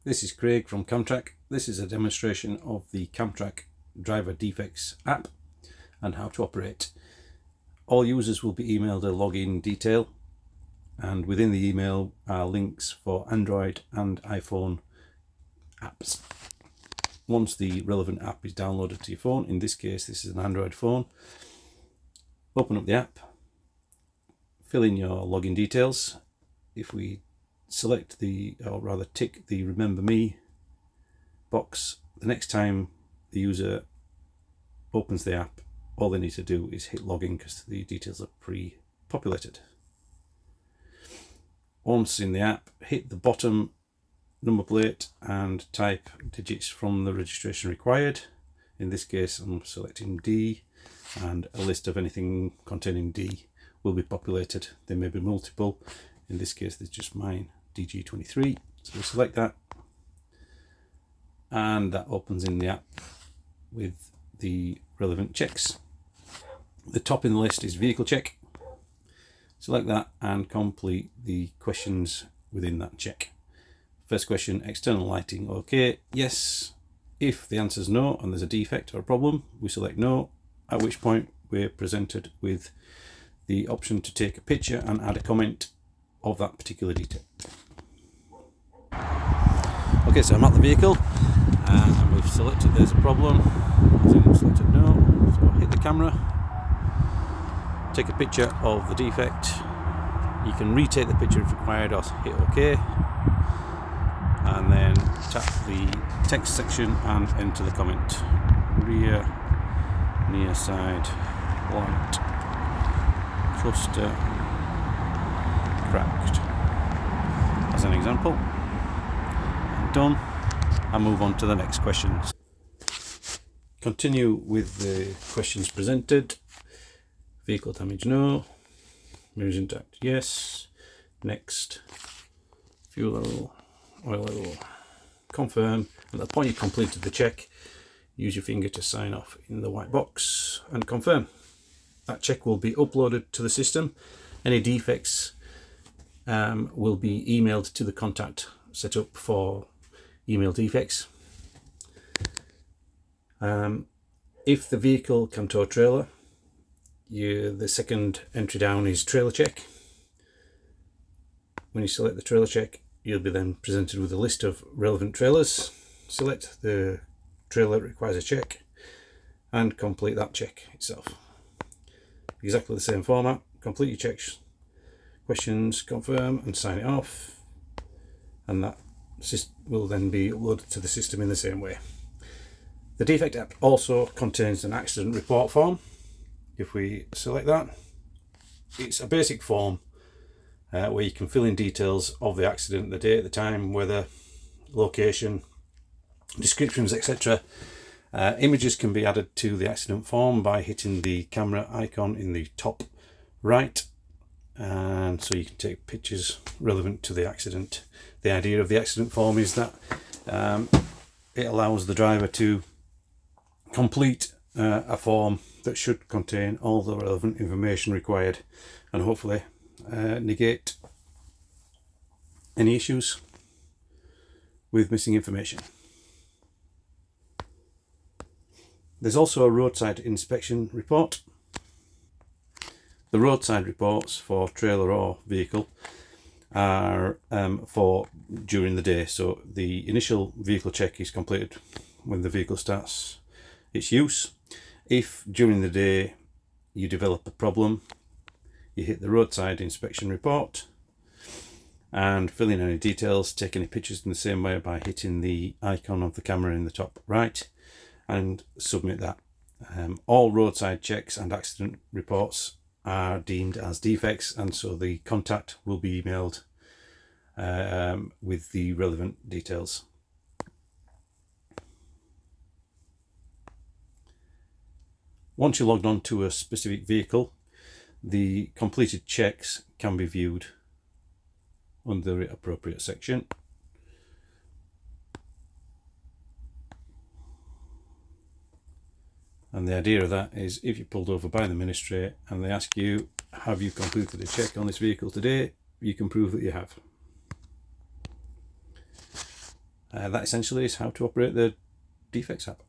This is Craig from Camtrack. This is a demonstration of the Camtrack Driver Defects app and how to operate. All users will be emailed a login detail, and within the email are links for Android and iPhone apps. Once the relevant app is downloaded to your phone, in this case this is an Android phone, open up the app, fill in your login details. If we select or rather tick the Remember Me box, the next time the user opens the app, all they need to do is hit login because the details are pre-populated. Once in the app, hit the bottom number plate and type digits from the registration required. In this case I'm selecting D, and a list of anything containing D will be populated. There may be multiple. In this case there's just mine, DG23, so we select that and that opens in the app with the relevant checks. The top in the list is vehicle check. Select that and complete the questions within that check. First question, external lighting, okay, yes. If the answer is no and there's a defect or a problem, we select no, at which point we're presented with the option to take a picture and add a comment of that particular detail. Okay, so I'm at the vehicle and we've selected there's a problem. We've selected no, so hit the camera, take a picture of the defect. You can retake the picture if required or hit OK, and then tap the text section and enter the comment. Rear near side light cluster cracked, as an example. And done, and move on to the next questions. Continue with the questions presented. Vehicle damage, no. Mirrors intact, yes. Next. Fuel level, oil level, confirm. At the point you completed the check, use your finger to sign off in the white box and confirm. That check will be uploaded to the system. Any defects will be emailed to the contact set up for email defects. If the vehicle can tow a trailer, the second entry down is trailer check. When you select the trailer check, you'll be then presented with a list of relevant trailers. Select the trailer that requires a check and complete that check itself. Exactly the same format. Complete your checks, questions, confirm and sign it off, and that will then be uploaded to the system in the same way. The Defect app also contains an accident report form. If we select that, it's a basic form where you can fill in details of the accident, the date, the time, weather, location, descriptions, etc. Images can be added to the accident form by hitting the camera icon in the top right, and so you can take pictures relevant to the accident. The idea of the accident form is that it allows the driver to complete a form that should contain all the relevant information required and hopefully negate any issues with missing information. There's also a roadside inspection report. The roadside reports for trailer or vehicle are for during the day. So the initial vehicle check is completed when the vehicle starts its use. If during the day you develop a problem, you hit the roadside inspection report and fill in any details, take any pictures in the same way by hitting the icon of the camera in the top right and submit that. All roadside checks and accident reports are deemed as defects, and so the contact will be emailed with the relevant details. Once you're logged on to a specific vehicle, the completed checks can be viewed under the appropriate section. And the idea of that is if you're pulled over by the ministry and they ask you, have you completed a check on this vehicle today, you can prove that you have. That essentially is how to operate the Defects app.